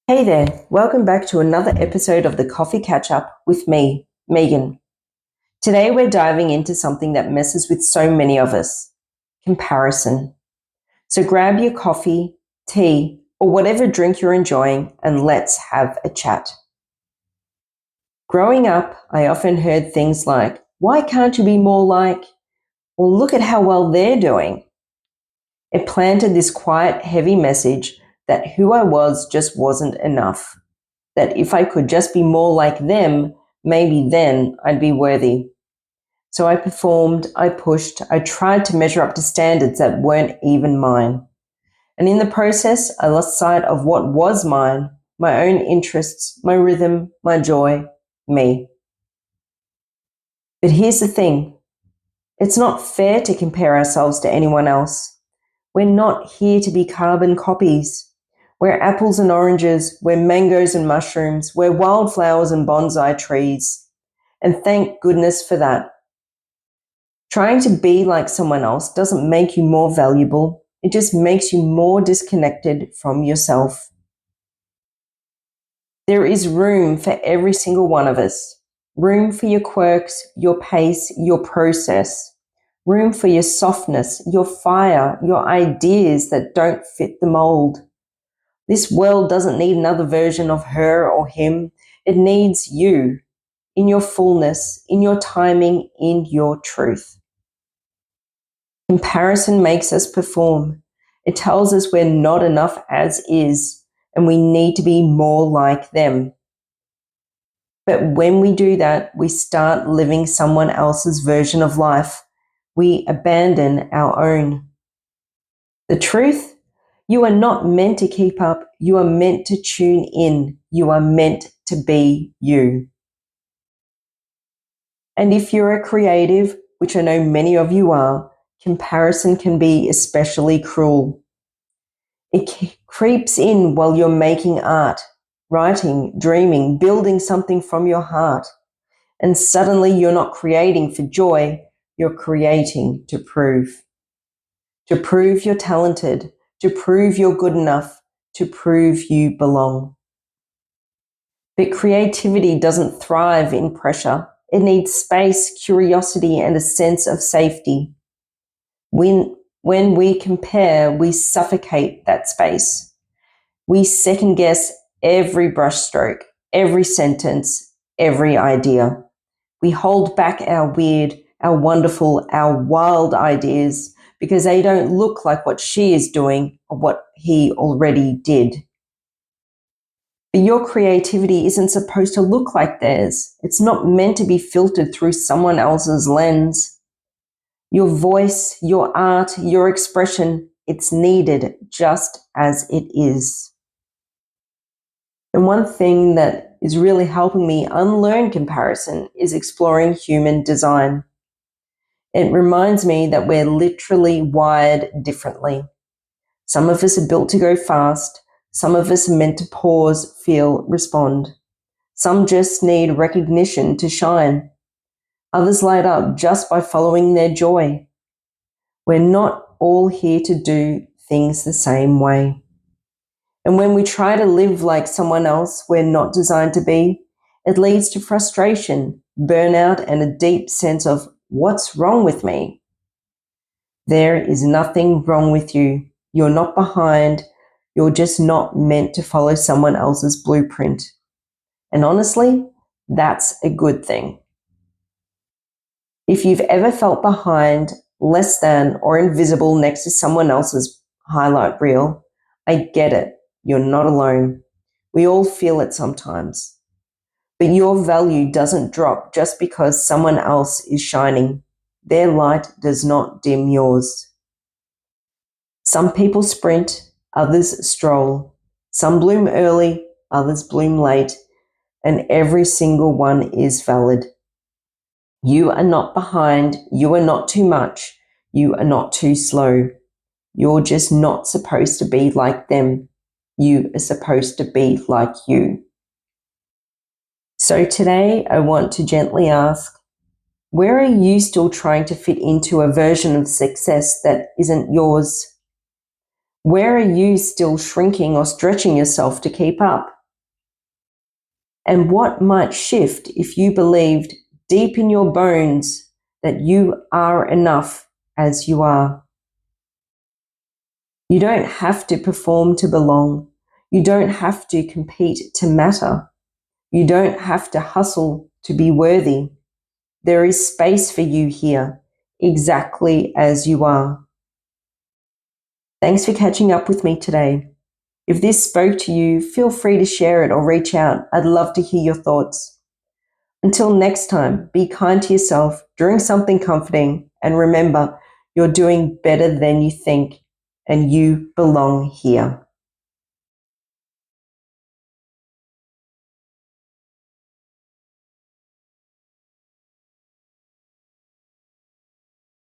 Hey there, welcome back to another episode of the Coffee Catch Up with me, Megan. Today we're diving into something that messes with so many of us: comparison. So grab your coffee, tea, or whatever drink you're enjoying and let's have a chat. Growing up, I often heard things like, "Why can't you be more like?" or "Look at how well they're doing." It planted this quiet, heavy message that who I was just wasn't enough. That if I could just be more like them, maybe then I'd be worthy. So I performed, I pushed, I tried to measure up to standards that weren't even mine. And in the process, I lost sight of what was mine, my own interests, my rhythm, my joy, me. But here's the thing: it's not fair to compare ourselves to anyone else. We're not here to be carbon copies. We're apples and oranges, we're mangoes and mushrooms, we're wildflowers and bonsai trees. And thank goodness for that. Trying to be like someone else doesn't make you more valuable. It just makes you more disconnected from yourself. There is room for every single one of us. Room for your quirks, your pace, your process. Room for your softness, your fire, your ideas that don't fit the mold. This world doesn't need another version of her or him. It needs you, in your fullness, in your timing, in your truth. Comparison makes us perform. It tells us we're not enough as is, and we need to be more like them. But when we do that, we start living someone else's version of life. We abandon our own. The truth? You are not meant to keep up. You are meant to tune in. You are meant to be you. And if you're a creative, which I know many of you are, comparison can be especially cruel. It creeps in while you're making art, writing, dreaming, building something from your heart. And suddenly you're not creating for joy, you're creating to prove. To prove you're talented, to prove you're good enough, to prove you belong. But creativity doesn't thrive in pressure. It needs space, curiosity, and a sense of safety. When we compare, we suffocate that space. We second guess every brushstroke, every sentence, every idea. We hold back our weird, our wonderful, our wild ideas because they don't look like what she is doing or what he already did. But your creativity isn't supposed to look like theirs. It's not meant to be filtered through someone else's lens. Your voice, your art, your expression, it's needed just as it is. And one thing that is really helping me unlearn comparison is exploring human design. It reminds me that we're literally wired differently. Some of us are built to go fast. Some of us are meant to pause, feel, respond. Some just need recognition to shine. Others light up just by following their joy. We're not all here to do things the same way. And when we try to live like someone else we're not designed to be, it leads to frustration, burnout, and a deep sense of what's wrong with me? There is nothing wrong with you. You're not behind. You're just not meant to follow someone else's blueprint. And honestly, that's a good thing. If you've ever felt behind, less than, or invisible next to someone else's highlight reel, I get it. You're not alone. We all feel it sometimes. But your value doesn't drop just because someone else is shining. Their light does not dim yours. Some people sprint, others stroll. Some bloom early, others bloom late, and every single one is valid. You are not behind, you are not too much, you are not too slow. You're just not supposed to be like them. You are supposed to be like you. So today I want to gently ask, where are you still trying to fit into a version of success that isn't yours? Where are you still shrinking or stretching yourself to keep up? And what might shift if you believed deep in your bones that you are enough as you are? You don't have to perform to belong. You don't have to compete to matter. You don't have to hustle to be worthy. There is space for you here, exactly as you are. Thanks for catching up with me today. If this spoke to you, feel free to share it or reach out. I'd love to hear your thoughts. Until next time, be kind to yourself, drink something comforting, and remember, you're doing better than you think, and you belong here.